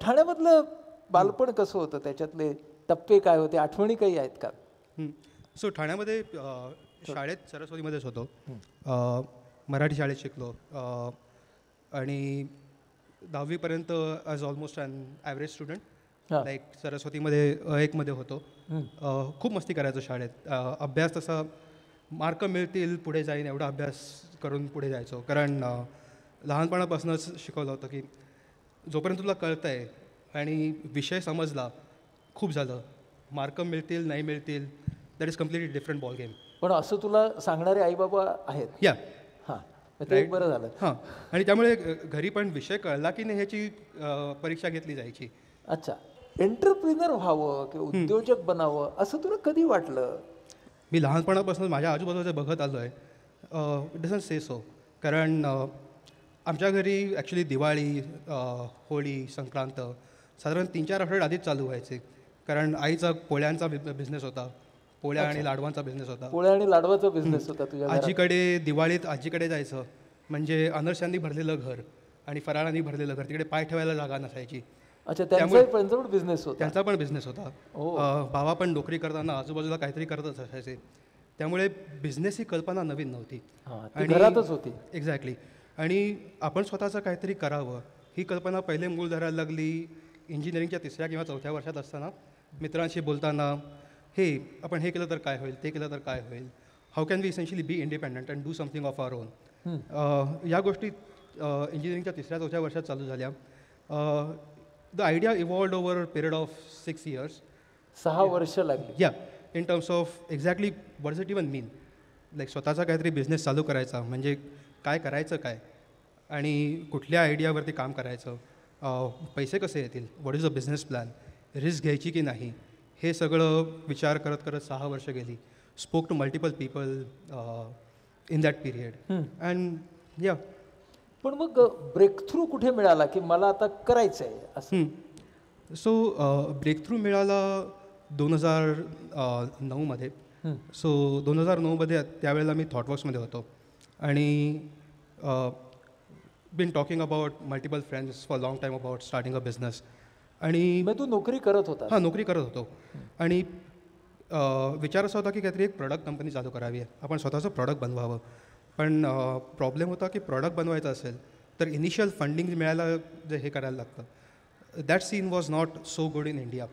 ठाण्यामधलं बालपण कसं होतं, त्याच्यातले टप्पे काय होते, आठवणी काही आहेत का? सो ठाण्यामध्ये शाळेत सरस्वतीमध्येच होतो. मराठी शाळेत शिकलो आणि 10वीपर्यंत as almost an average student. Like सरस्वतीमध्ये मध्ये होतो. खूप मस्ती करायचो शाळेत. अभ्यास तसा मार्क मिळतील पुढे जाईन एवढा अभ्यास करून पुढे जायचो. कारण लहानपणापासूनच शिकवलं होतं की जोपर्यंत तुला कळतं आहे आणि विषय समजला खूप झालं. मार्क मिळतील नाही मिळतील that is completely different ball game. पण असं तुला सांगणारे आईबाबा आहेत? या हां, ते बरं झालं. हां, आणि त्यामुळे घरी पण विषय कळला की नाही ह्याची परीक्षा घेतली जायची. अच्छा, एंटरप्रिनर व्हावं किंवा उद्योजक बनावं असं तुला कधी वाटलं? मी लहानपणापासून माझ्या आजूबाजूचे बघत आलो आहे. It doesn't say so. कारण आमच्या घरी ॲक्च्युली दिवाळी, होळी, संक्रांत साधारण 3-4 आठवडे आधीच चालू व्हायचे. कारण आईचा पोळ्यांचा बिझनेस होता, पोळ्या आणि लाडवांचा बिझनेस होता. पोळ्या आणि लाडवाचा बिझनेस होता तुझ्या घरात? आजीकडे दिवाळीत आजीकडे जायचं म्हणजे अनरशांनी भरलेलं घर आणि फराळांनी भरलेलं घर, तिकडे पाय ठेवायला जागा नसायची. अच्छा, त्यांचा पण बिझनेस होता? त्यांचा पण बिझनेस होता. बाबा पण नोकरी करताना आजूबाजूला काहीतरी करतच असायचे. त्यामुळे बिझनेस ही कल्पना नवीन नव्हती आणि घरातच होती. एक्झॅक्टली. आणि आपण स्वतःचं काहीतरी करावं ही कल्पना पहिले मूळ धरायला लागली इंजिनिअरिंगच्या 3ऱ्या किंवा 4थ्या वर्षात असताना. मित्रांशी बोलताना हे आपण हे केलं तर काय होईल, ते केलं तर काय होईल, how can we essentially be independent and do something of our own. या गोष्टी इंजिनिअरिंगच्या 3ऱ्या-4थ्या वर्षात चालू झाल्या. The idea evolved over period of 6 years. 6 वर्ष लागली. Yeah in terms of exactly what does it even mean. Like स्वतःचा काहीतरी बिझनेस चालू करायचा म्हणजे काय करायचं काय आणि कुठल्या आयडियावरती काम करायचं, पैसे कसे येतील, what is a business plan, risk घ्यायची की नाही, हे सगळं विचार करत करत 6 वर्ष गेली. Spoke to multiple people in that period and yeah. पण मग ब्रेक थ्रू कुठे मिळाला की मला आता करायचं आहे असं? सो ब्रेक थ्रू मिळाला 2009मध्ये. सो 2009मध्ये त्यावेळेला मी थॉटवर्क्समध्ये होतो आणि been talking about multiple friends for long time about starting a business. आणि मग तू नोकरी करत होता? हां, नोकरी करत होतो. आणि विचार असा होता की काहीतरी एक प्रॉडक्ट कंपनी चालू करावी आहे, आपण स्वतःचं प्रॉडक्ट बनवावं. पण प्रॉब्लेम होता की प्रॉडक्ट बनवायचं असेल तर इनिशियल फंडिंग मिळायला जे हे करायला लागतं. That scene was not so good in India.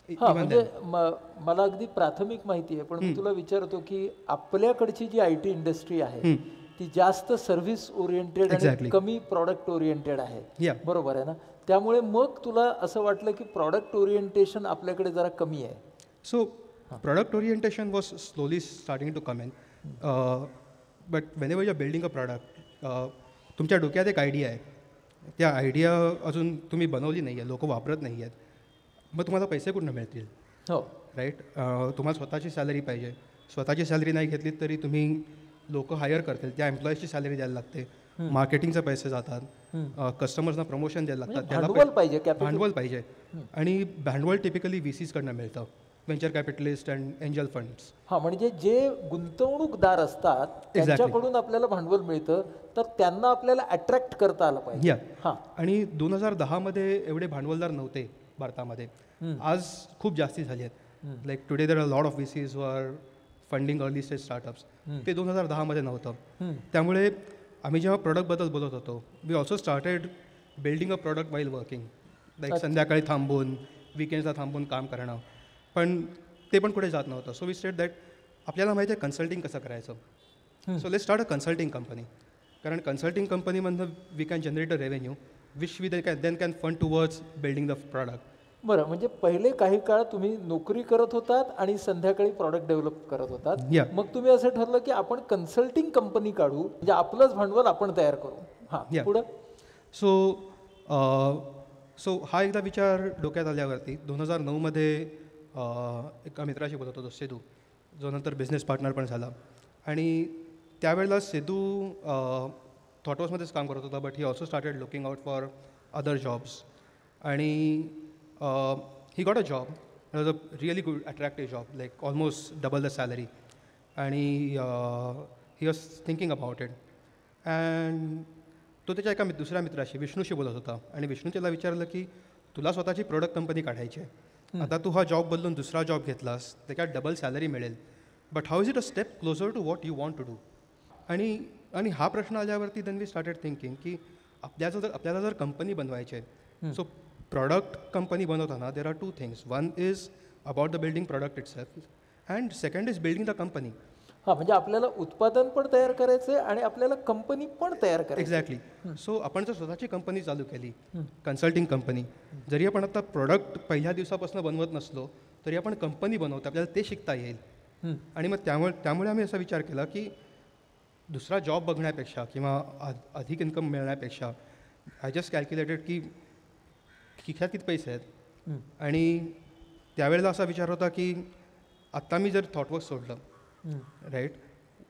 हां, म्हणजे मला अगदी प्राथमिक माहिती आहे, पण मी तुला विचारतो की आपल्याकडची जी IT इंडस्ट्री आहे ती जास्त सर्व्हिस ओरिएंटेड आणि कमी प्रॉडक्ट ओरिएंटेड आहे, बरोबर आहे ना? त्यामुळे मग तुला असं वाटलं की प्रॉडक्ट ओरिएंटेशन आपल्याकडे जरा कमी आहे. So product orientation was slowly starting to come in. But whenever you are building a product, तुमच्या डोक्यात एक आयडिया आहे, त्या आयडिया अजून तुम्ही बनवली नाही आहे, लोक वापरत नाही आहेत, मग तुम्हाला पैसे कुठून मिळतील? हो, राईट. तुम्हाला स्वतःची सॅलरी पाहिजे. स्वतःची सॅलरी नाही घेतली तरी तुम्ही लोक हायर करतील, त्या एम्प्लॉईजची सॅलरी द्यायला लागते, मार्केटिंगचे पैसे जातात, कस्टमर्सना प्रमोशन द्यायला लागतात, त्याला भांडवल पाहिजे. आणि भांडवल टिपिकली VCsकडनं मिळतं, venture capitalist and angel funds. हां, म्हणजे जे गुंतवणूकदार असतात त्यांच्याकडून आपल्याला भांडवल मिळतं, तर त्यांना आपल्याला अट्रॅक्ट करता आलं पाहिजे. हां, आणि 2010मध्ये एवढे भांडवलदार नव्हते भारतामध्ये. आज खूप जास्ती झाली आहेत. Like today there are lot of VCs who are funding early stage startups. ते 2010मध्ये नव्हतं. त्यामुळे आम्ही जेव्हा प्रोडक्टबद्दल बोलत होतो, we also started building a product while working. Like संध्याकाळी थांबून, विकेंड्सला थांबून काम करणं. पण ते पण कुठे जात नव्हतं. सो वी स्टेट दॅट आपल्याला माहिती आहे कन्सल्टिंग कसं करायचं. So let's start a consulting company. कारण कन्सल्टिंग कंपनीमधनं we can generate a revenue which we then can fund towards building the product. बरं, म्हणजे पहिले काही काळ तुम्ही नोकरी करत होतात आणि संध्याकाळी प्रॉडक्ट डेव्हलप करत होतात. मग तुम्ही असं ठरलं की आपण कन्सल्टिंग कंपनी काढू, म्हणजे आपलंच भांडवल आपण तयार करू. हां, पुढं. सो हा एकदा विचार डोक्यात आल्यावरती 2009मध्ये एका मित्राशी बोलत होतो, सेदू, जो नंतर बिझनेस पार्टनर पण झाला. आणि त्यावेळेला सेदू थॉटवर्क्समध्येच काम करत होता, but he also started looking out for other jobs. आणि he got a job. It was a really good, attractive job, like almost double the salary. आणि he was thinking about it. And तो त्याच्या एका दुसऱ्या मित्राशी, विष्णूशी बोलत होता. आणि विष्णू त्याला विचारलं की तुला स्वतःची प्रोडक्ट कंपनी काढायची आहे. आता तू हा जॉब बदलून दुसरा जॉब घेतलास त्याच्यात डबल सॅलरी मिळेल, but how is it a step closer to what you want to do. आणि हा प्रश्न आल्यावरती देन वी स्टार्टेड थिंकिंग की आपल्याला जर कंपनी बनवायची आहे, सो प्रॉडक्ट कंपनी बनवताना there are two things. One is about the building product itself and second is building the company. हां, म्हणजे आपल्याला उत्पादन पण तयार करायचं आहे आणि आपल्याला कंपनी पण तयार करायची. एक्झॅक्टली. सो आपण जर स्वतःची कंपनी चालू केली, कन्सल्टिंग कंपनी, जरी आपण आता प्रोडक्ट पहिल्या दिवसापासून बनवत नसलो तरी आपण कंपनी बनवतो, आपल्याला ते शिकता येईल. आणि मग त्यामुळे आम्ही असा विचार केला की दुसरा जॉब बघण्यापेक्षा किंवा अधिक इन्कम मिळण्यापेक्षा आय जस्ट कॅल्क्युलेटेड की खिशात किती पैसे आहेत. आणि त्यावेळेला असा विचार होता की आत्ता मी जर थॉटवर्क सोडलं, right,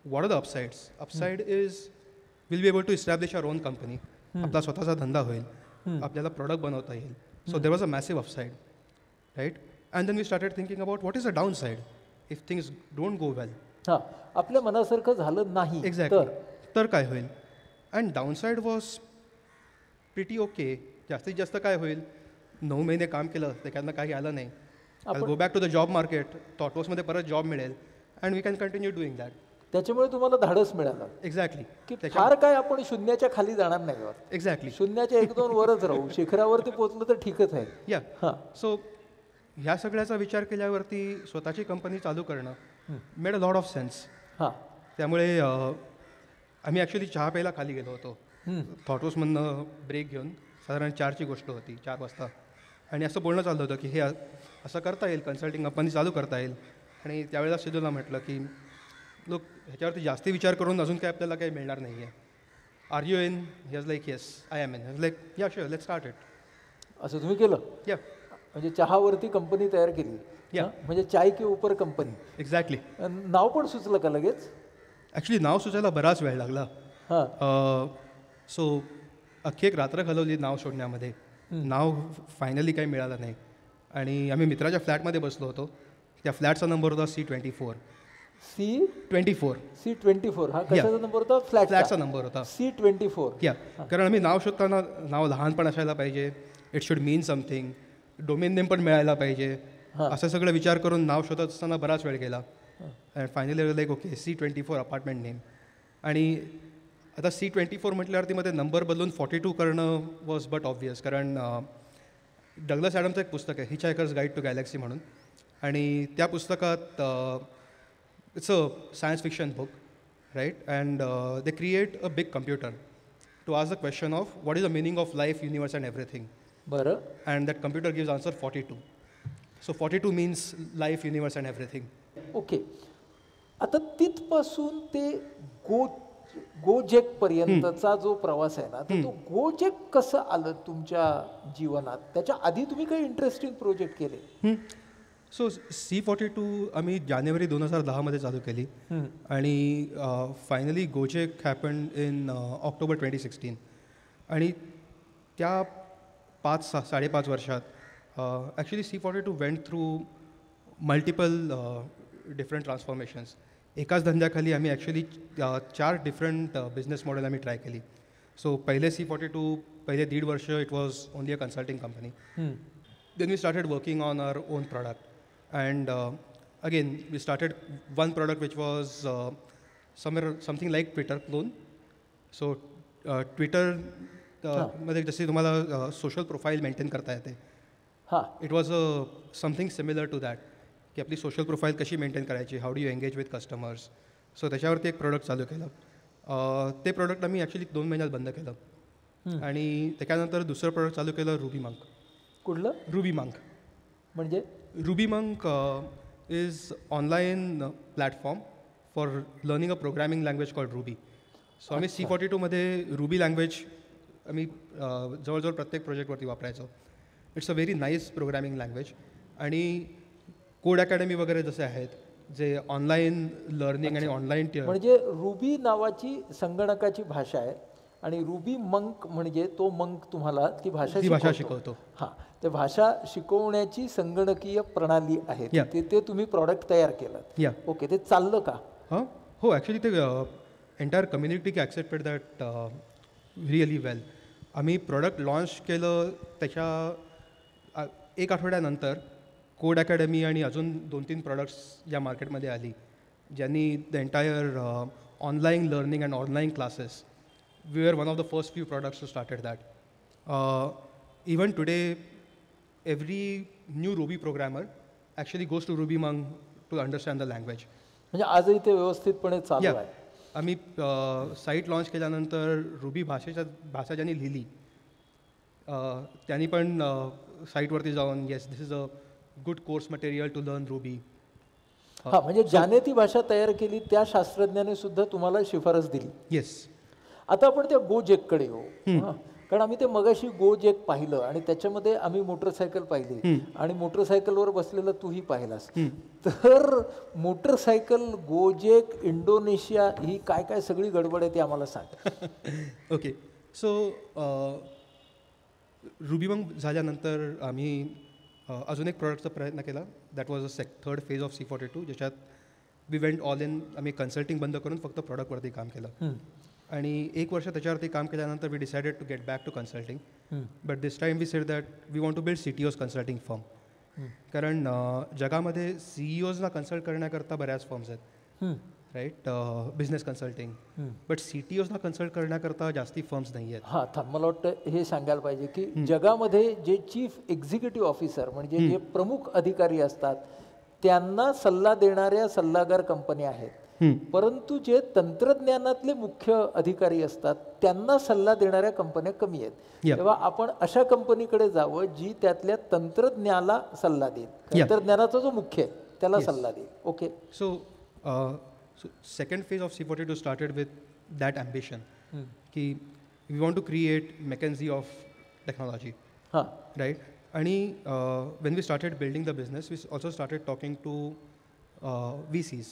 what are the upsides. Upside is will be able to establish our own company. आपला स्वतःचा धंदा होईल, आपल्याला प्रॉडक्ट बनवता येईल. So there was a massive upside, right. And then we started thinking about what is a down side if things don't go well. हां, आपल्या मनासारखं झालं नाही एक्झॅक्टली तर काय होईल. And down side was pretty okay. जास्तीत जास्त काय होईल, 9 महिने काम केलं त्याच्यातनं काही आलं नाही, go back to the job market, थॉटवर्क्समध्ये परत जॉब मिळेल and we can continue doing that. त्याच्यामुळे तुम्हाला धाडस मिळालं. एक्झॅक्टली. की फार काय आपण शून्याच्या खाली जाणार नाही. एक्झॅक्टली. शून्याच्या 1-2 वरच राहू, शिखरावरती पोहोचलं तर ठीकच आहे. या. हां. सो ह्या सगळ्याचा विचार केल्यावरती स्वतःची कंपनी चालू करणं made a lot of sense. हां. त्यामुळे आम्ही ॲक्च्युली चहा प्यायला खाली गेलो होतो थॉटवर्क्समधनं ब्रेक घेऊन. साधारण 4ची गोष्ट होती, 4 वाजता. आणि असं बोलणं चाललं होतं की हे असं करता येईल, कन्सल्टिंग कंपनी चालू करता येईल. आणि त्यावेळेला सिद्धूला म्हटलं की लोक ह्याच्यावरती जास्ती विचार करून अजून काय आपल्याला काही मिळणार नाही आहे. Are you in? He was like yes I am in. He was like yeah sure let's start it. असं तुम्ही केलं? या. म्हणजे चहावरती कंपनी तयार केली. या. म्हणजे चाय के ऊपर कंपनी. एक्झॅक्टली. नाव पण सुचलं का लगेच? ॲक्च्युली नाव सुचायला बराच वेळ लागला. हां. सो अख्खी एक रात्र घालवली नाव शोधण्यामध्ये. नाव फायनली काही मिळालं नाही. आणि आम्ही मित्राच्या फ्लॅटमध्ये बसलो होतो. त्या फ्लॅटचा नंबर होता C24. C24. C24. हा कशाचा नंबर होता? फ्लॅटचा नंबर होता. C24. या. कारण आम्ही नाव शोधताना नाव लहान पण असायला पाहिजे, it should mean something, domain name पण मिळायला पाहिजे, असं सगळं विचार करून नाव शोधत असताना बराच वेळ गेला. And finally like okay C24 apartment name. आणि आता C24 म्हटल्यावरती मध्ये नंबर बदलून 42 करणं वॉज बट ऑब्वियस. कारण डग्लस ॲडमचं एक पुस्तक आहे, हिचहायकर्स गाईड टू गॅलेक्सी म्हणून. आणि त्या पुस्तकात it's a science fiction book, right. And they create a big computer to ask the question of what is the meaning of life, universe and everything. बरं. And that computer gives answer 42. So 42 means life, universe and everything. Okay. आता तिथपासून ते Gojek पर्यंतचा जो प्रवास आहे ना, तर तो गोजेक कसं आलं तुमच्या जीवनात? त्याच्या आधी तुम्ही काही इंटरेस्टिंग प्रोजेक्ट केले? सो C42 आम्ही जानेवारी 2010 चालू केली. आणि finally Gojek happened in October 2016. आणि त्या 5-5.5 वर्षात actually C42 went through multiple different transformations. एकाच धंद्याखाली आम्ही ॲक्च्युली 4 डिफरंट बिझनेस मॉडेल आम्ही ट्राय केली. सो पहिले C42 पहिले 1.5 वर्ष it was only a consulting company. Then we started working on our own product. And again we started one product which was something like Twitter clone. So Twitter मध्ये जशी तुम्हाला social profile maintain करता येते, it was something similar to that, की आपली social profile कशी मेंटेन करायची, how do you engage with customers. So त्याच्यावरती एक प्रोडक्ट चालू केलं. ते प्रोडक्ट आम्ही ॲक्च्युली 2 महिन्यात बंद केलं. आणि त्याच्यानंतर दुसरं प्रोडक्ट चालू केलं, रुबी मंक. कुठलं? Ruby Monk. म्हणजे Ruby Monk is online platform for learning a programming language called Ruby. So आम्ही C42 मध्ये रुबी लँग्वेज आम्ही जवळजवळ प्रत्येक प्रोजेक्टवरती वापरायचो. It's a very nice programming language. आणि कोड अकॅडमी वगैरे जसे आहेत जे ऑनलाईन लर्निंग आणि ऑनलाईन म्हणजे रुबी नावाची संगणकाची भाषा आहे आणि रुबी मंक म्हणजे तो मंक तुम्हाला ती भाषा शिकवतो. हां, ते भाषा शिकवण्याची संगणकीय प्रणाली आहे. ते तुम्ही प्रॉडक्ट तयार केलं. ओके. ते चाललं का? हो, ॲक्च्युली ते entire community accepted that really well. आम्ही प्रॉडक्ट लॉन्च केलं, त्याच्या एक आठवड्यानंतर कोड अकॅडमी आणि अजून 2-3 प्रॉडक्ट्स या मार्केटमध्ये आली, ज्यांनी the entire online learning and online classes, we are one of the first few products to started that. Even today every new Ruby programmer actually goes to RubyMonk to understand the language. म्हणजे आजही ते व्यवस्थितपणे चालू आहे. आम्ही site launch केल्यानंतर ruby भाषा ज्यांनी लिहिली त्यांनी पण साईटवरती जाऊन yes this is a good course material to learn Ruby. हा, म्हणजे ज्याने ती भाषा तयार केली त्या शास्त्रज्ञाने सुद्धा तुम्हाला शिफारस दिली. येस. आता आपण त्या गोजेककडे येऊ. कारण आम्ही ते मगाशी गोजेक पाहिलं आणि त्याच्यामध्ये आम्ही मोटरसायकल पाहिली आणि मोटरसायकलवर बसलेलं तूही पाहिलास. तर मोटरसायकल, गोजेक, इंडोनेशिया ही काय काय सगळी गडबड आहे ती आम्हाला सांग. ओके, सो रुबीमंग झाल्यानंतर आम्ही अजून एक प्रॉडक्टचा प्रयत्न केला. That was a third phase of C42, ज्याच्यात वी वेंट ऑल इन. आम्ही कन्सल्टिंग बंद करून फक्त प्रॉडक्टवरती काम केलं आणि 1 वर्ष त्याच्यावरती काम केल्यानंतर we decided to get back to consulting. But this time we said that we want to build CTOs consulting firm. कारण जगामध्ये CEOsना कन्सल्ट करण्याकरता बऱ्याच फर्म्स आहेत, राईट, बिझनेस कन्सल्टिंग. बट CTOsना कन्सल्ट करण्याकरता जास्ती फर्म्स नाही आहेत. हां, थांब, मला वाटतं हे सांगायला पाहिजे की जगामध्ये जे चीफ एक्झिक्युटिव्ह ऑफिसर म्हणजे जे प्रमुख अधिकारी असतात त्यांना सल्ला देणाऱ्या सल्लागार कंपन्या आहेत, परंतु जे तंत्रज्ञानातले मुख्य अधिकारी असतात त्यांना सल्ला देणाऱ्या कंपन्या कमी आहेत. तेव्हा आपण अशा कंपनीकडे जावं जी त्यातल्या तंत्रज्ञानाला सल्ला देईल, तंत्रज्ञानाचा जो मुख्य आहे त्याला सल्ला देईल. Okay, so second phase of C42 started with that ambition ki we want to create McKinsey of technology. Right? And when we started building the business, we also started talking to VCs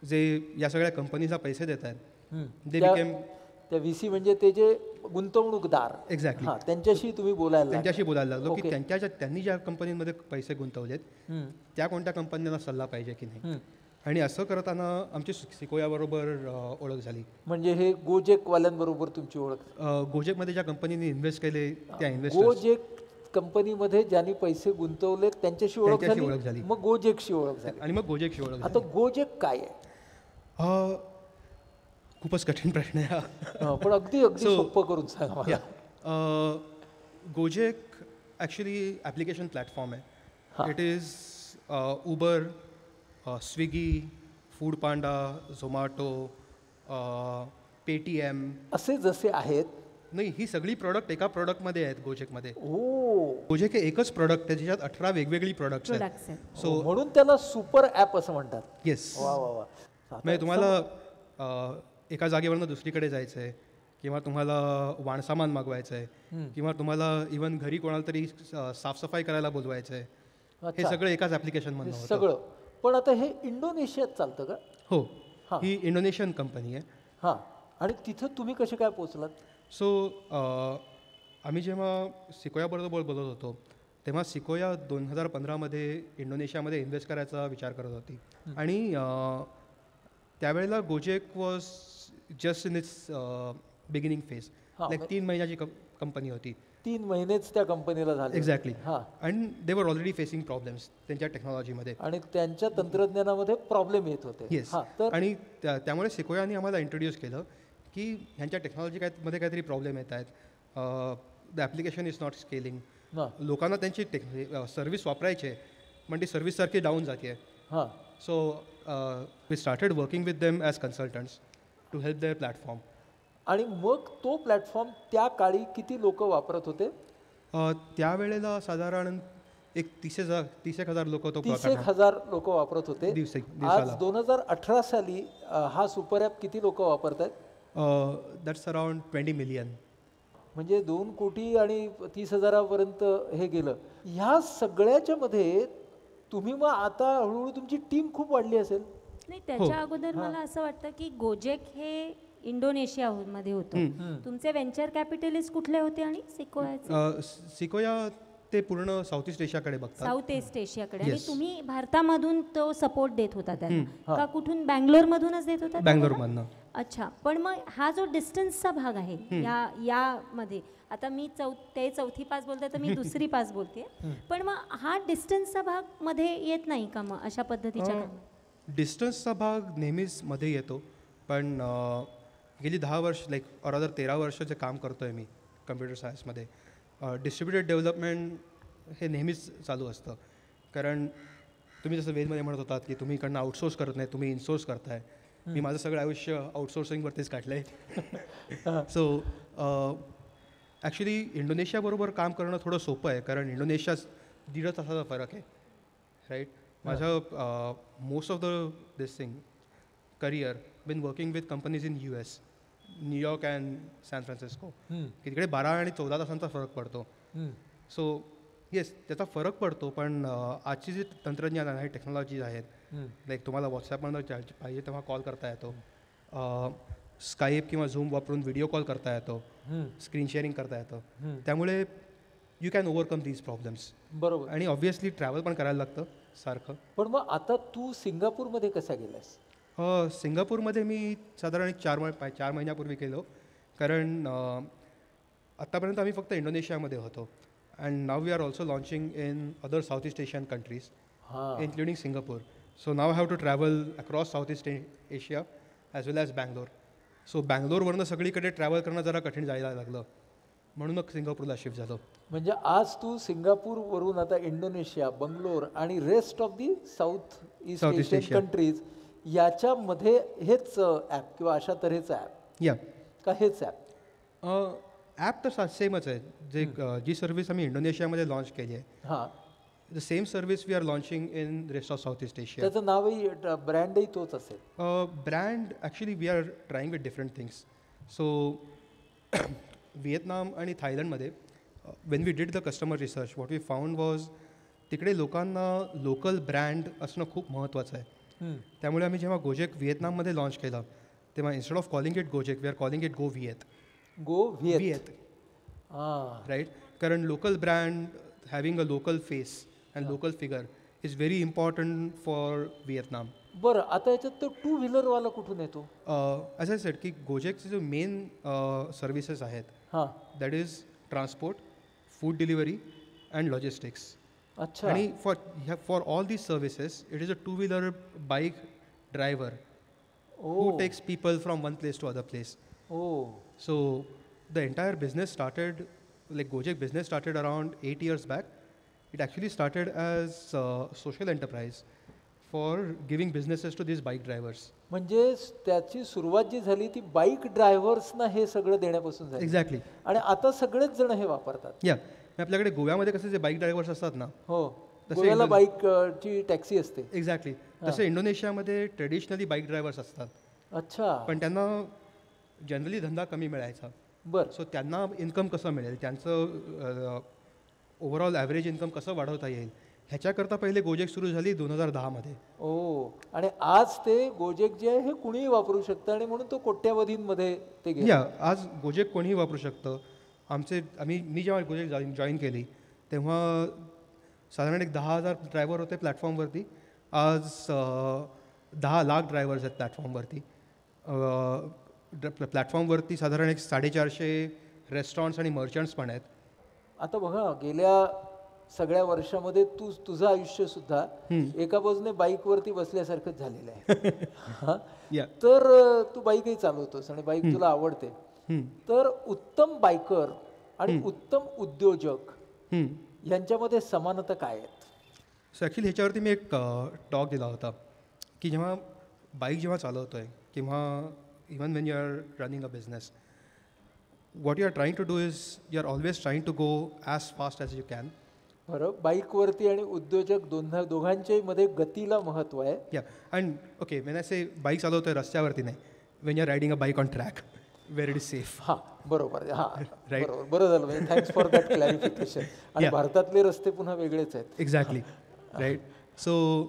जे या सगळ्या कंपनीजला पैसे देत आहेत. They became त्या VC म्हणजे ते जे गुंतवणूकदार. एक्झॅक्टली. त्यांच्याशी तुम्ही त्यांच्याशी बोलायला लागलो की त्यांनी ज्या कंपनीमध्ये पैसे गुंतवलेत त्या कोणत्या कंपन्यांना सल्ला पाहिजे की नाही. आणि असं करताना आमची सिकोयाबरोबर ओळख झाली. म्हणजे हे गोजेकवाल्यांबरोबर तुमची ओळख? गोजेकमध्ये ज्या कंपनीने इन्व्हेस्ट केले त्या इन्व्हेस्टर, गोजेक कंपनीमध्ये ज्यांनी पैसे गुंतवले त्यांच्याशी ओळख झाली, मग गोजेकशी ओळख झाली आणि मग गोजेकशी ओळख. आता गोजेक काय आहे? खूपच कठीण प्रश्न आहे पण अगदी अगदी सोपं करून सांगा मला. गोजेक ॲक्च्युली ॲप्लिकेशन प्लॅटफॉर्म आहे. It is Uber, Swiggy, food Panda, Zomato, Paytm असे जसे आहेत. नाही, ही सगळी प्रॉडक्ट एका प्रॉडक्टमध्ये आहेत गोजेकमध्ये. गोजेक हे एकच प्रॉडक्ट आहे ज्याच्यात 18 वेगवेगळी प्रॉडक्ट्स आहेत. सो म्हणून त्याला सुपर ॲप असं म्हणतात. येस. वा वा वा. म्हणजे तुम्हाला एका जागेवरनं दुसरीकडे जायचं आहे किंवा तुम्हाला वाणसामान मागवायचं आहे किंवा तुम्हाला इवन घरी कोणाला तरी साफसफाई करायला बोलवायचं आहे, हे सगळं एकाच ॲप्लिकेशनमधून होतं सगळं. पण आता हे इंडोनेशियात चालतं का? हो, ही इंडोनेशियन कंपनी आहे. हां, आणि तिथं तुम्ही कसे काय पोचलात? सो आम्ही जेव्हा सिकोयाबरोबर बोलत होतो तेव्हा सिकोया 2015मध्ये इंडोनेशियामध्ये इन्व्हेस्ट करायचा विचार करत होती आणि त्यावेळेला Gojek was just in its beginning phase. Like 3 महिन्याची कंपनी होती. 3 महिनेच त्या कंपनीला झाले. Exactly. And they were already facing problems त्यांच्या टेक्नॉलॉजीमध्ये आणि त्यांच्या तंत्रज्ञानामध्ये प्रॉब्लेम येत होते. येस. आणि त्यामुळे सिकोयाने आम्हाला इंट्रोड्यूस केलं की ह्यांच्या टेक्नॉलॉजी मध्ये काहीतरी प्रॉब्लेम येत आहेत. The application is not scaling. लोकांना त्यांची सर्व्हिस वापरायची आहे पण ती सर्व्हिससारखी डाऊन जाते आहे. So we started working with them as consultants to help their platform. आणि मग तो प्लॅटफॉर्म त्या काळी किती लोक वापरत होते? त्यावेळेला साधारण एक 30,000 लोक तो 30,000 लोक वापरत होते. आज 2018 साली हा सुपर ॲप किती लोक वापरत आहेत? That's around 20 million. म्हणजे 2 कोटी आणि 30,000पर्यंत हे गेलं. ह्या सगळ्याच्या मध्ये तुम्ही मग आता हळूहळू तुमची टीम खूप वाढली असेल? नाही, त्याच्या अगोदर मला असं वाटतं की गोजेक हे इंडोनेशियामध्ये होतं. तुमचे व्हेंचर कॅपिटलिस्ट कुठले होते आणि सिकोया ते पूर्ण साऊथ ईस्ट एशियाकडे बघतात. साऊथ ईस्ट एशियाकडे. आणि तुम्ही भारतामधून तो सपोर्ट देत होता त्यांना का कुठून? बँगलोरमधूनच देत होता? बँगलोरमधनं. अच्छा, पण मग हा जो डिस्टन्सचा भाग आहे यामध्ये आता मी ते चौथी पास बोलते तर मी दुसरी पास बोलते, पण मग हा डिस्टन्सचा भाग मध्ये येत नाही का मग अशा पद्धतीच्या कामात? डिस्टन्सचा भाग नेहमीच मध्ये येतो, पण गेली 10 वर्ष लाईक अरादर 13 वर्ष जे काम करतो आहे मी कम्प्युटर सायन्समध्ये, डिस्ट्रीब्युटेड डेव्हलपमेंट हे नेहमीच चालू असतं. कारण तुम्ही जसं वेदमध्ये म्हणत होतात की तुम्ही इकडनं आउटसोर्स करत नाही, तुम्ही इनसोर्स करताय. मी माझं सगळं आयुष्य आउटसोर्सिंगवरतीच काढलं आहे. सो ॲक्च्युली इंडोनेशियाबरोबर काम करणं थोडं सोपं आहे, कारण इंडोनेशिया 1.5 तासाचा फरक आहे, राईट. माझं most of the this thing career been working with companies in US, New York and San Francisco, की तिकडे 12 आणि 14 तासांचा फरक पडतो. सो येस, त्याचा फरक पडतो, पण आजची जी तंत्रज्ञान आहे, टेक्नॉलॉजीज आहेत, लाईक तुम्हाला व्हॉट्सॲपमधून पाहिजे तेव्हा कॉल करता येतो, स्काईप किंवा झूम वापरून व्हिडिओ कॉल करता येतो, स्क्रीन शेअरिंग करता येतं, त्यामुळे you can overcome these problems. बरोबर. आणि ऑब्व्हियसली ट्रॅव्हल पण करायला लागतं सारखं. पण मग आता तू सिंगापूरमध्ये कसा गेलास? सिंगापूरमध्ये मी साधारण 4 महिन्यापूर्वी गेलो, कारण आत्तापर्यंत आम्ही फक्त इंडोनेशियामध्ये होतो. And now we are also launching in other South East Asian countries including Singapore. So now have to travel across South East Asia as well as Bangalore. So बँगलोरवरनं सगळीकडे ट्रॅव्हल करणं जरा कठीण जायला लागलं, म्हणून मग सिंगापूरला शिफ्ट झालो. म्हणजे आज तू सिंगापूरवरून आता इंडोनेशिया, बंगलोर आणि rest of the south East Asian countries याच्यामध्ये हेच ॲप किंवा अशा तऱ्हेचं ॲप या का हेच ॲप? ॲप तर सेमच आहे. जी सर्व्हिस आम्ही इंडोनेशियामध्ये लॉन्च केली आहे, हां, the same service we are launching in rest of South East Asia. त्याचं नावही ब्रँडही तोच असेल. Brand actually we are trying with different things. So Vietnam आणि थायलंडमध्ये when we did the customer research, what we found was तिकडे लोकांना local brand असणं खूप महत्त्वाचं आहे. त्यामुळे आम्ही जेव्हा गोजेक व्हिएतनाममध्ये लॉन्च केलं, तेव्हा instead of calling it Gojek, we are calling it Go Viet. Go Viet, right. कारण local brand having a local face and local figure is very important for Vietnam. बरं, आता याच्यात तो 2 व्हीलरवाला कुठून येतो? ॲज आय सेड की गोजेकचे जो main services आहेत, हां, that is transport, food delivery and logistics. अच्छा. आणि for all these services it is a 2 wheeler bike driver who takes people from one place to other place. So the entire business started, like Gojek business started around 8 years back. It actually started as a social enterprise for giving businesses to these bike drivers. म्हणजे त्याची सुरुवात जी झाली ती bike ड्रायव्हर्सना हे सगळं देण्यापासून झाली. Exactly. आणि आता सगळेच जण हे वापरतात. या आपल्याकडे गोव्यामध्ये कसे जे बाईक ड्रायव्हर्स असतात ना, हो, गोव्याला बाईकची टॅक्सी असते. एक्झॅक्टली. तसे इंडोनेशियामध्ये ट्रेडिशनली बाईक ड्रायव्हर्स असतात. अच्छा. पण त्यांना जनरली धंदा कमी मिळायचा. बरं. सो त्यांना इन्कम कसं मिळेल, त्यांचं ओव्हरऑल ॲव्हरेज इन्कम कसं वाढवता येईल, ह्याच्याकरता पहिले गोजेक सुरू झाली 2010मध्ये. आणि आज ते गोजेक जे आहे हे कुणीही वापरू शकतं आणि म्हणून तो कोट्यावधींमध्ये ते गेलं. या आज गोजेक कोणीही वापरू शकतं. मी जेव्हा गोजेक जॉईन केली तेव्हा साधारण एक 10,000 ड्रायव्हर होते प्लॅटफॉर्मवरती. आज 10 लाख ड्रायव्हर्स आहेत प्लॅटफॉर्मवरती. प्लॅटफॉर्मवरती साधारण एक 450 रेस्टॉरंट्स आणि मर्चंट्स पण आहेत. आता बघा, गेल्या सगळ्या वर्षामध्ये तुझं आयुष्य सुद्धा एका बाजूने बाईकवरती बसल्यासारखंच झालेलं आहे. तर तू बाईकही चालवतोस आणि बाईक तुला आवडते. तर उत्तम बायकर आणि उत्तम उद्योजक यांच्यामध्ये समानता काय आहेत? सो ॲक्च्युली ह्याच्यावरती मी एक टॉक दिला होता की जेव्हा बाईक जेव्हा चालवतो आहे किंवा even when you are running a business, what you are trying to do is you are always trying to go as fast as you can. बरं, बाईकवरती आणि उद्योजक दोघांच्याही मध्ये गतीला महत्त्व आहे. Yeah and okay, when I say bike चालवतोय रस्त्यावरती नाही, when you are riding a bike on track where it is safe. हां, बरोबर. हां, राईट. बरं झालं, म्हणजे थँक्स फॉर दॅट क्लॅरिफिकेशन. आणि भारतातले रस्ते पुन्हा वेगळेच आहेत. Exactly, right. सो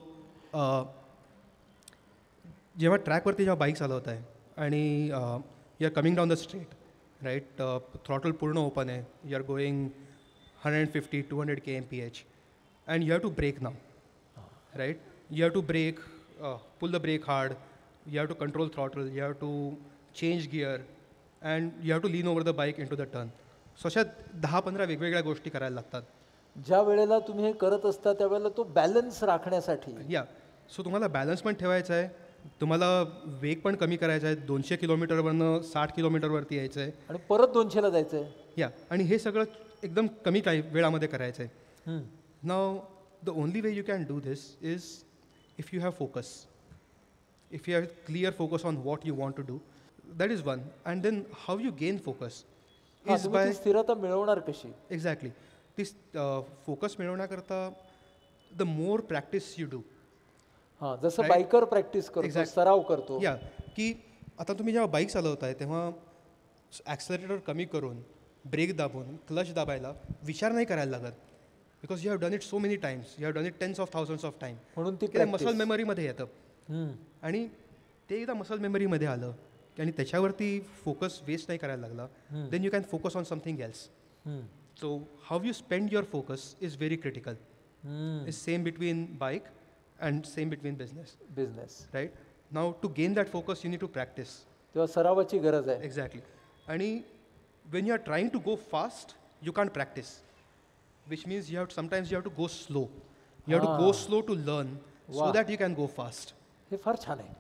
जेव्हा ट्रॅकवरती जेव्हा बाईक चालवत आहे आणि you are coming down the street, right, throttle पूर्ण ओपन आहे, you are going 150-200 kmph and you have to brake now, right? You have to brake, pull the brake hard, you have to control throttle, you have to change gear, and you have to lean over the bike into the turn. So अशा 10-15 वेगवेगळ्या गोष्टी करायला लागतात. ज्या वेळेला तुम्ही हे करत असता त्यावेळेला तो बॅलन्स राखण्यासाठी या सो तुम्हाला बॅलन्स पण ठेवायचा आहे, तुम्हाला वेग पण कमी करायचा आहे, 200 किलोमीटरवरनं 60 किलोमीटरवरती यायचं आहे. आणि परत 200ला जायचंय. या आणि हे सगळं एकदम कमी वेळामध्ये करायचं आहे. Now the only way you can do this is if you have focus, if you have clear focus on what you want to do, that is one. And then how you gain focus is तुम्ही बाय ती स्थिरता मिळवणार कशी. Exactly ती focus मिळवण्याकरता the more practice you do. हां, जसं बायकर प्रॅक्टिस करतो, सराव करतो. या की आता तुम्ही जेव्हा बाईक चालवताय तेव्हा ॲक्सेलरेटर कमी करून ब्रेक दाबून क्लच दाबायला विचार नाही करायला लागत, because you have done it so many times, you have done it tens of thousands of time. म्हणून ती ते मसल मेमरीमध्ये येतं. आणि ते एकदा मसल मेमरीमध्ये आलं आणि त्याच्यावरती फोकस वेस्ट नाही करायला लागला, then you can focus on something else. So how you spend your focus is very critical. Is same between bike and same between business, right? Now to gain that focus you need to practice. तेव्हा सरावाची गरज आहे. Exactly. आणि when you are trying to go fast you can't practice, which means sometimes you have to go slow. You have to go slow to learn so that you can go fast. हे फार छान आहे,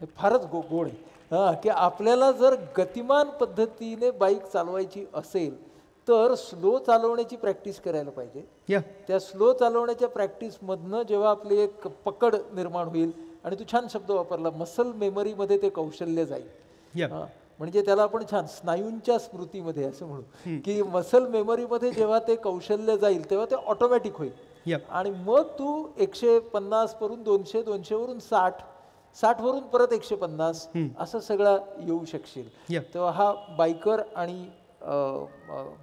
हे फारच गोड आहे. हां, की आपल्याला जर गतिमान पद्धतीने बाईक चालवायची असेल तर स्लो चालवण्याची प्रॅक्टिस करायला पाहिजे. त्या स्लो चालवण्याच्या प्रॅक्टिसमधनं जेव्हा आपली एक पकड निर्माण होईल आणि तू छान शब्द वापरला, मसल मेमरीमध्ये ते कौशल्य जाईल. म्हणजे त्याला आपण छान स्नायूंच्या स्मृतीमध्ये असं म्हणू की मसल मेमरीमध्ये जेव्हा ते कौशल्य जाईल तेव्हा ते ऑटोमॅटिक होईल. आणि मग तू 150 वरून 200, 200 वरून 60, 60 वरून परत 150 असं सगळं येऊ शकशील. तेव्हा हा बायकर आणि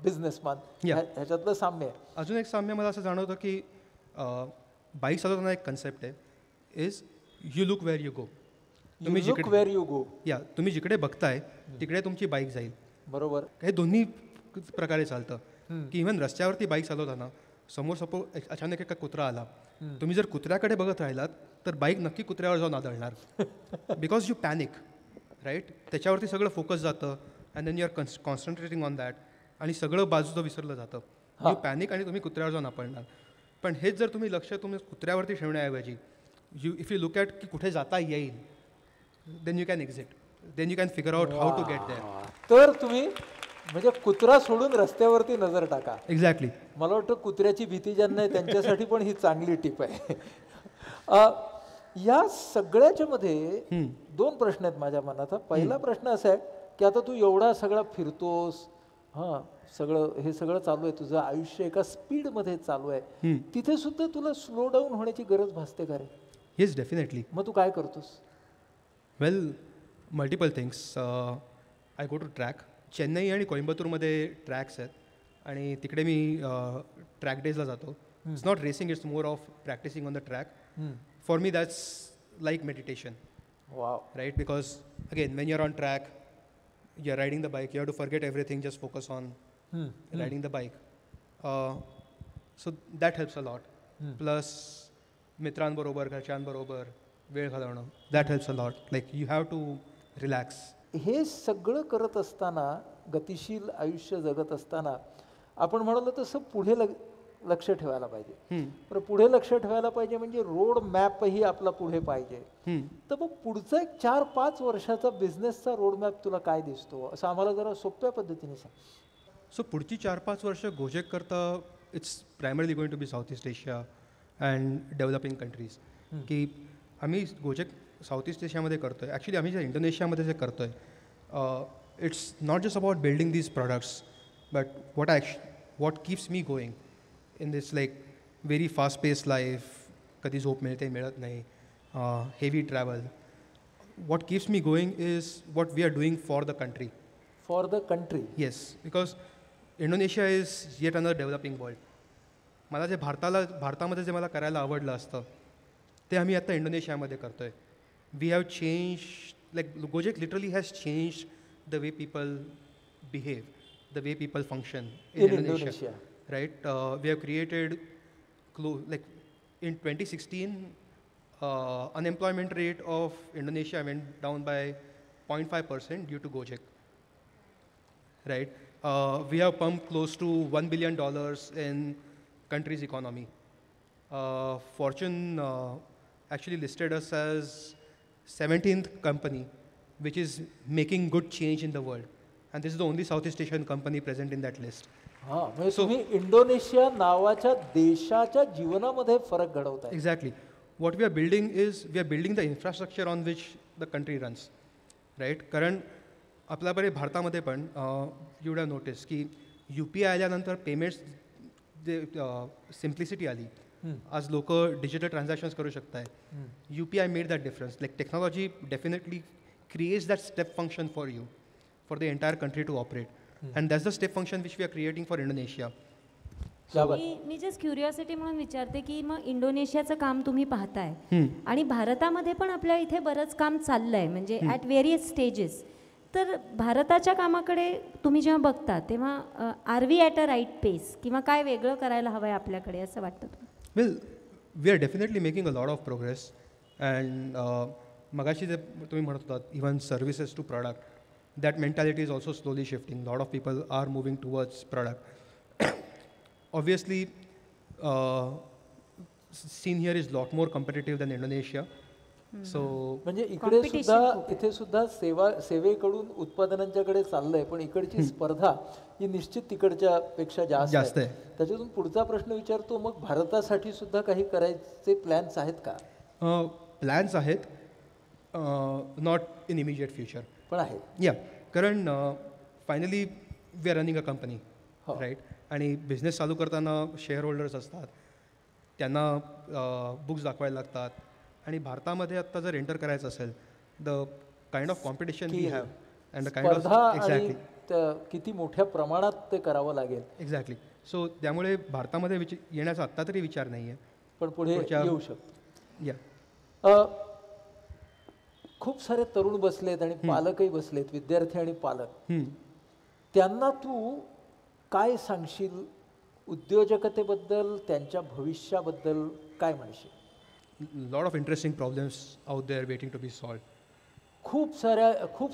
बिझनेसमॅन ह्याच्यातलं साम्य आहे. अजून एक साम्य मला असं जाणवतं की बाईक चालवताना एक कन्सेप्ट आहे, is you look where you go. तुम्ही वेअर यू गो. या तुम्ही जिकडे बघताय तिकडे तुमची बाईक जाईल. बरोबर. हे दोन्ही प्रकारे चालतं. की इव्हन रस्त्यावरती बाईक चालवताना समोर सपोज अचानक एका कुत्रा आला, तुम्ही जर कुत्र्याकडे बघत राहिलात तर बाईक नक्की कुत्र्यावर जाऊन आदळणार, बिकॉज यू पॅनिक, राईट. त्याच्यावरती सगळं फोकस जातं and then you are concentrating on that आणि सगळं बाजूचं विसरलं जातं. यू पॅनिक आणि तुम्ही कुत्र्यावर जाऊन आपळणार. पण हेच जर तुम्ही लक्ष तुम्ही कुत्र्यावरती ठेवण्याऐवजी इफ यू लुक ॲट की कुठे जाता येईल, then you can exit, then you can figure out how to get there. तर तुम्ही म्हणजे कुत्रा सोडून रस्त्यावरती नजर टाका. एक्झॅक्टली. मला वाटतं कुत्र्याची भीती ज्यांना आहे त्यांच्यासाठी पण ही चांगली टिप आहे. या सगळ्याच्या मध्ये 2 प्रश्न आहेत माझ्या मनात. पहिला प्रश्न असा आहे की आता तू एवढा सगळा फिरतोस, हे सगळं चालू आहे, तुझं आयुष्य एका स्पीडमध्ये चालू आहे, तिथे सुद्धा तुला स्लो डाऊन होण्याची गरज भासते का रे? Yes, definitely. मग तू काय करतोस? Well, multiple things. I go to track. Chennai आणि कोइंबतूरमध्ये ट्रॅक्स आहेत आणि तिकडे मी ट्रॅक डेजला जातो. It's not racing, it's more of practicing on the track. For me that's like meditation. Wow. Right, because again when you're on track, you're riding the bike, you have to forget everything, just focus on riding the bike. So that helps a lot. Plus मित्रांबरोबर, घरच्यांबरोबर वेळ घालवणं, that helps a lot. Like you have to relax. हे सगळं करत असताना, गतिशील आयुष्य जगत असताना आपण म्हणालो तसं पुढे लक्ष ठेवायला पाहिजे. तर पुढे लक्ष ठेवायला पाहिजे म्हणजे रोड मॅपही आपला पुढे पाहिजे. तर मग पुढचा एक 4-5 वर्षाचा बिझनेसचा रोड मॅप तुला काय दिसतो असं आम्हाला जरा सोप्या पद्धतीने सांग. सो पुढची 4-5 वर्ष गोजेक करता it's primarily going to be South East Asia and developing countries. की आम्ही गोजेक साऊथ ईस्ट एशियामध्ये करतो आहे. ॲक्च्युली आम्ही जे इंडोनेशियामध्ये जे करतो आहे, it's not just about building these products, but what keeps me going in this like very fast paced life, कधी झोप मिळते मिळत नाही, heavy travel. What keeps me going is what we are doing for the country. For the country? Yes, because Indonesia is yet another developing world. मला जे भारतामध्ये जे मला करायला आवडलं असतं ते आम्ही आता इंडोनेशियामध्ये करतो आहे. We have change, like Gojek literally has change the way people behave, the way people function in Indonesia. Right, we have created like in 2016 unemployment rate of Indonesia went down by 0.5% due to Gojek. Right? We have pumped close to $1 billion in country's economy. Fortune actually listed us as 17th company which is making good change in the world. And this is the only Southeast Asian company present in that list. हां, म्हणजे तुम्ही Indonesia नावाच्या देशाच्या जीवनामध्ये फरक घडवताय. Exactly. What we are building is, we are building the infrastructure on which the country runs. Right? कारण आपल्याकडे भारतामध्ये पण यू वुड हॅव नोटीस की UPI आल्यानंतर पेमेंट्स जे सिम्प्लिसिटी आली. आज लोक डिजिटल ट्रान्झॅक्शन्स करू शकताय. UPI made that difference. Like technology definitely creates that step function for you, for the entire country to operate. And that's the step function which we are creating for Indonesia. Me just curiosity म्हणून विचारते की मग इंडोनेशियाचं काम तुम्ही पाहताय आणि भारतामध्ये पण आपल्या इथे बरंच काम चाललंय म्हणजे ॲट व्हेरियस स्टेजेस. तर भारताच्या कामाकडे तुम्ही जेव्हा बघता तेव्हा are we at a right pace किंवा काय वेगळं करायला हवं आहे आपल्याकडे असं वाटतं तुम्हाला? Well, we are definitely making a lot of progress. And मगाशी जे तुम्ही म्हणत होतात, even services to product, that mentality is also slowly shifting. A lot of people are moving towards product. Obviously, scene here is a lot more competitive than Indonesia. So म्हणजे इथे सुद्धा सेवेकडून उत्पादनांच्याकडे चाललंय, पण इकडची स्पर्धा ही निश्चित तिकडच्या पेक्षा जास्त आहे. त्याच्यातून पुढचा प्रश्न विचारतो, मग भारतासाठी सुद्धा काही करायचे प्लॅन्स आहेत का? प्लॅन्स आहेत, नॉट इन इमिजिएट फ्युचर पण आहे. या, कारण finally we are running a company, right? आणि बिझनेस चालू करताना शेअर होल्डर्स असतात, त्यांना बुक्स दाखवायला लागतात. आणि भारतामध्ये आत्ता जर एंटर करायचं असेल, the kind of competition we have and the kind of exactly किती मोठ्या प्रमाणात ते करावं लागेल. एक्झॅक्टली. सो त्यामुळे भारतामध्ये येण्याचा आत्ता तरी विचार नाही आहे, पण पुढे येऊ शकतो. या, खूप सारे तरुण बसलेत आणि पालकही बसलेत, विद्यार्थी आणि पालक. त्यांना तू काय सांगशील उद्योजकतेबद्दल, त्यांच्या भविष्याबद्दल काय म्हणशील? Lot of interesting problems out there waiting to be solved. खूप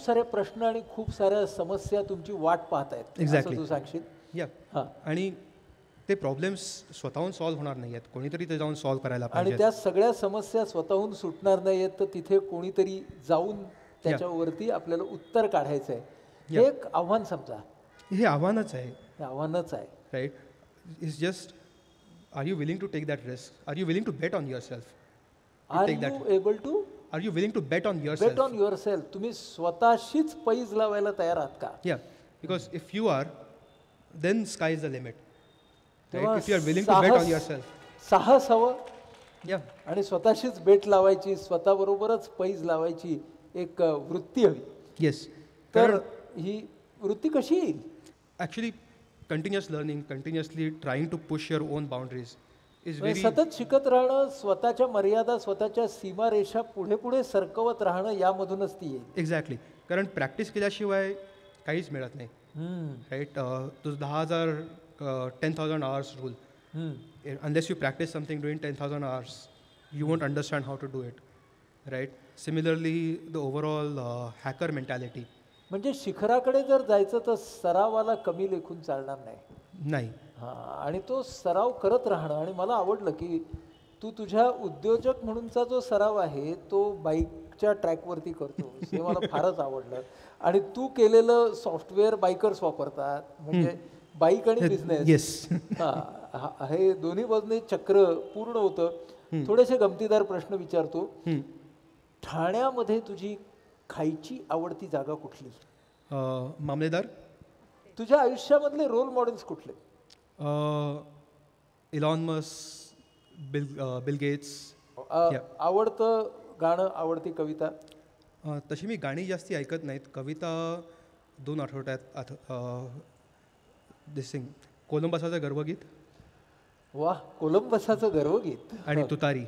सारे प्रश्न आणि खूप साऱ्या समस्या तुमची वाट पाहत आहेत. एक्झॅक्टली. तू सांगशील? या, आणि ते प्रॉब्लेम्स स्वतःहून सॉल्व्ह होणार नाही आहेत, कोणीतरी ते जाऊन सॉल्व्ह करायला पाहिजे. आणि त्या सगळ्या समस्या स्वतःहून सुटणार नाही आहेत, तर तिथे कोणीतरी जाऊन त्याच्यावरती आपल्याला उत्तर काढायचं आहे. हे एक आव्हान समजा. हे आव्हानच आहे. हे आव्हानच आहे, right? It's just, are you willing to take that risk? Are you willing to bet on your self? Are you able to are you willing to bet on your bet on your self? तुम्ही स्वतःशीच पैज लावायला तयार आहात का? Yeah, because if you are, then sky is the limit. If you are willing to bet on yourself. साहस हवं. या, आणि स्वतःशीच बेट लावायची, स्वतःबरोबरच पैज लावायची एक वृत्ती हवी. येस. तर ही वृत्ती कशी येईल? Actually continuous learning, continuously trying to push your own boundaries is very. सतत शिकत राहणं, स्वतःच्या मर्यादा, स्वतःच्या सीमारेषा पुढे पुढे सरकवत राहणं, यामधूनच ती येईल. एक्झॅक्टली. कारण प्रॅक्टिस केल्याशिवाय काहीच मिळत नाही, राईट? तुझं 10,000 hours rule. Unless you practice something doing 10,000 hours, you won't understand how to do it, right? Similarly, the overall hacker mentality. म्हणजे शिखराकडे जर जायचं तर सरावाला कमी लेखून चालणार नाही. आणि तो सराव करत राहणं. आणि मला आवडलं की तू तुझ्या उद्योजक म्हणूनचा जो सराव आहे तो बाईकच्या ट्रॅकवरती करतो, हे मला फारच आवडलं. आणि तू केलेलं सॉफ्टवेअर बाईकर्स वापरतात, म्हणजे बाईक आणि बिझनेस. येस. हे दोन्ही बाजूने चक्र पूर्ण होतं. थोडेसे गमतीदार प्रश्न विचारतो. ठाण्यामध्ये तुझी खायची आवडती जागा कुठली? मामलेदार. तुझ्या आयुष्यामधले रोल मॉडेल्स कुठले? Elon Musk, Bill Gates. आवडतं गाणं, आवडती कविता? तशी मी गाणी जास्ती ऐकत नाहीत. कविता 2 आठवड्यात दिसिंग. कोलंबसाचं गर्वगीत. वाह, कोलंबसाचं गर्वगीत. आणि तुतारी.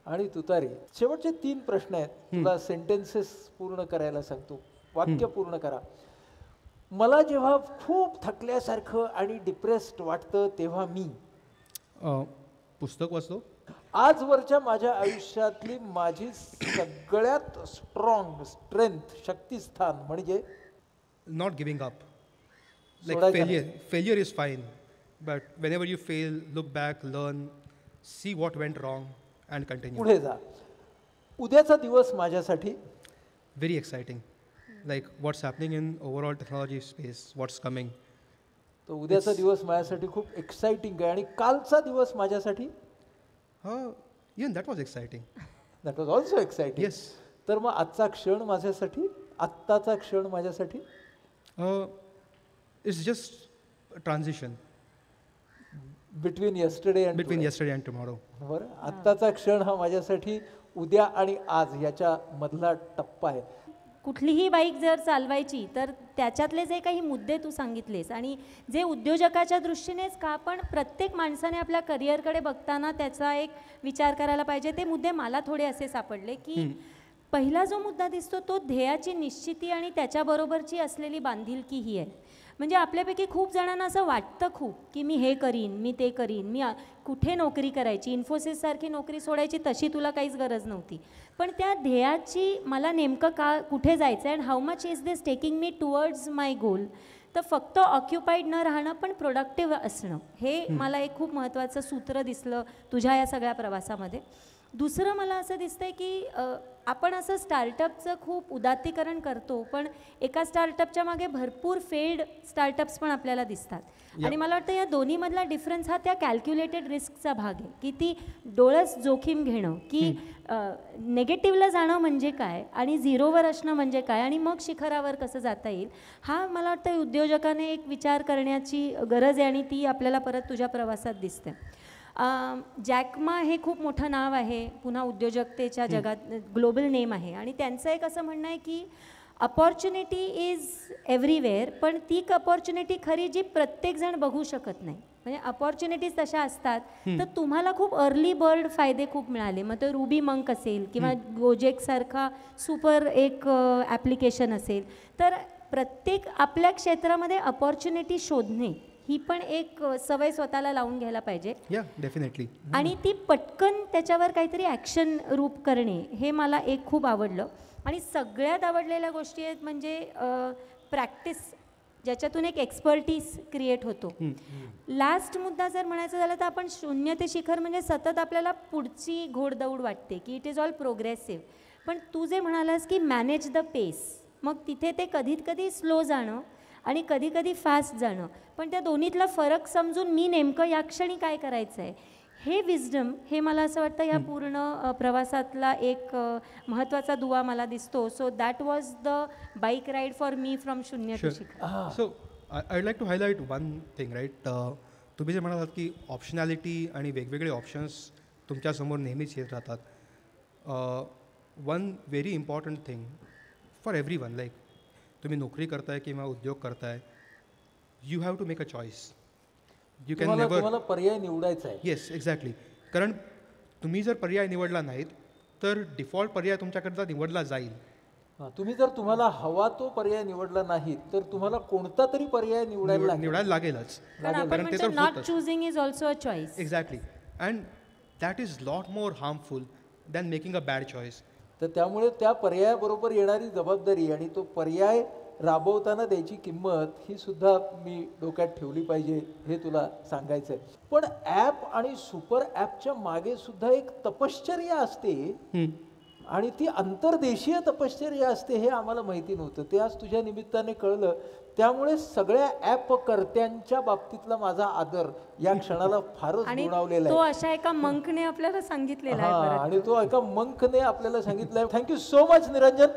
आणि तुतारी. शेवटचे 3 प्रश्न आहेत. तुला सेंटेन्सेस पूर्ण करायला सांगतो, वाक्य पूर्ण करा. मला जेव्हा खूप थकल्यासारखं आणि डिप्रेस्ड वाटतं तेव्हा मी पुस्तक वाचतो. आजवरच्या माझ्या आयुष्यातली माझी सगळ्यात स्ट्रेंथ शक्तिस्थान म्हणजे नॉट गिविंग अप. Like सोडायचं failure is fine, but whenever you fail, look back, learn, see what went wrong, and continue. पुढे जा. उद्याचा दिवस माझ्यासाठी Very exciting. Like what's happening in overall technology space, what's coming. तो उद्याचा दिवस माझ्यासाठी खूप एक्साइटिंग आहे. आणि कालचा दिवस माझ्यासाठी Even that was exciting. That was also exciting. Yes. तर मग आजचा क्षण माझ्यासाठी, आत्ताचा क्षण माझ्यासाठी It's just a transition between yesterday and between yesterday and tomorrow. बरं. आत्ताचा क्षण हा माझ्यासाठी उद्या आणि आज याच्या मधला टप्पा आहे. कुठलीही बाईक जर चालवायची तर त्याच्यातले जे काही मुद्दे तू सांगितलेस आणि जे उद्योजकाच्या दृष्टीनेच का पण प्रत्येक माणसाने आपल्या करिअरकडे बघताना त्याचा एक विचार करायला पाहिजे, ते मुद्दे मला थोडे असे सापडले की पहिला जो मुद्दा दिसतो तो ध्येयाची निश्चिती आणि त्याच्याबरोबरची असलेली बांधिलकी ही आहे. म्हणजे आपल्यापैकी खूप जणांना असं वाटतं खूप की मी हे करीन, मी ते करीन, मी कुठे नोकरी करायची, इन्फोसिससारखी नोकरी सोडायची तशी तुला काहीच गरज नव्हती, पण त्या ध्येयाची मला नेमकं का कुठे जायचं आहे and how much is this taking me towards my goal. तर फक्त ऑक्युपाईड न राहणं पण प्रोडक्टिव्ह असणं हे मला एक खूप महत्त्वाचं सूत्र दिसलं तुझ्या या सगळ्या प्रवासामध्ये. दुसरं मला असं दिसतंय की आपण असं स्टार्टअपचं खूप उदात्तीकरण करतो, पण एका स्टार्टअपच्या मागे भरपूर फेल्ड स्टार्टअप्स पण आपल्याला दिसतात. आणि मला वाटतं या दोन्हीमधला डिफरन्स हा त्या कॅल्क्युलेटेड रिस्कचा भाग आहे की ती डोळस जोखीम घेणं, की नेगेटिव्हला जाणं म्हणजे काय आणि झिरोवर असणं म्हणजे काय आणि मग शिखरावर कसं जाता येईल, हा मला वाटतं उद्योजकाने एक विचार करण्याची गरज आहे आणि ती आपल्याला परत तुझ्या प्रवासात दिसते. जॅकमा हे खूप मोठं नाव आहे, पुन्हा उद्योजकतेच्या जगात ग्लोबल नेम आहे आणि त्यांचं एक असं म्हणणं आहे की अपॉर्च्युनिटी इज एव्हरीवेअर, पण ती अपॉर्च्युनिटी खरी जी प्रत्येकजण बघू शकत नाही. म्हणजे अपॉर्च्युनिटीज तशा असतात तर तुम्हाला खूप अर्ली बर्ड फायदे खूप मिळाले, मग तो रुबी मंक असेल किंवा गोजेकसारखा सुपर एक ॲप्लिकेशन असेल, तर प्रत्येक आपल्या क्षेत्रामध्ये अपॉर्च्युनिटी शोधणे ही पण एक सवय स्वतःला लावून घ्यायला पाहिजे. डेफिनेटली. आणि ती पटकन त्याच्यावर काहीतरी ॲक्शन रूप करणे हे मला एक खूप आवडलं. आणि सगळ्यात आवडलेल्या गोष्टी आहेत म्हणजे प्रॅक्टिस, ज्याच्यातून एक एक्सपर्टीज क्रिएट होतो. लास्ट मुद्दा जर म्हणायचं झालं तर आपण शून्य ते शिखर म्हणजे सतत आपल्याला पुढची घोडदौड वाटते की इट इज ऑल प्रोग्रेसिव्ह, पण तू जे म्हणालास की मॅनेज द पेस, मग तिथे ते कधी स्लो जाणं आणि कधी कधी फास्ट जाणं, पण त्या दोन्हीतला फरक समजून मी नेमकं या क्षणी काय करायचं आहे हे विजडम, हे मला असं वाटतं या पूर्ण प्रवासातला एक महत्त्वाचा दुवा मला दिसतो. So that was the bike ride for me from shunya to shikhar. So I like to highlight one thing right. तुम्ही जे म्हणालात की ऑप्शनॅलिटी आणि वेगवेगळे ऑप्शन्स तुमच्यासमोर नेहमीच येत राहतात. One very important thing for everyone, like तुम्ही नोकरी करताय किंवा उद्योग करताय, you have to make a choice. You can never, तुम्हाला पर्याय निवडायचा आहे. Yes exactly. कारण तुम्ही जर पर्याय निवडला नाहीत तर डिफॉल्ट पर्याय तुमच्याकडचा निवडला जाईल. तुम्ही जर तुम्हाला हवा तो पर्याय निवडला नाही तर तुम्हाला कोणता तरी पर्याय निवडायला लागेलच. कारण ते तर not choosing is also a choice. Exactly. And that is lot more harmful than making a bad choice. तर त्यामुळे त्या पर्यायाबरोबर येणारी जबाबदारी आणि तो पर्याय राबवताना द्यायची किंमत ही सुद्धा मी डोक्यात ठेवली पाहिजे, हे तुला सांगायचं आहे. पण ॲप आणि सुपर ॲपच्या मागे सुद्धा एक तपश्चर्या असते आणि ती अंतर्देशीय तपश्चर्या असते हे आम्हाला माहिती नव्हतं. ते आज तुझ्या निमित्ताने कळलं. त्यामुळे सगळ्या ॲप कर्त्यांच्या बाबतीतला माझा आदर या क्षणाला फारच गुणावलेला आहे. तो अशा एका मंकने आपल्याला सांगितलेला आहे आणि तो एका मंकने आपल्याला सांगितलं आहे. Thank you so much Niranjan.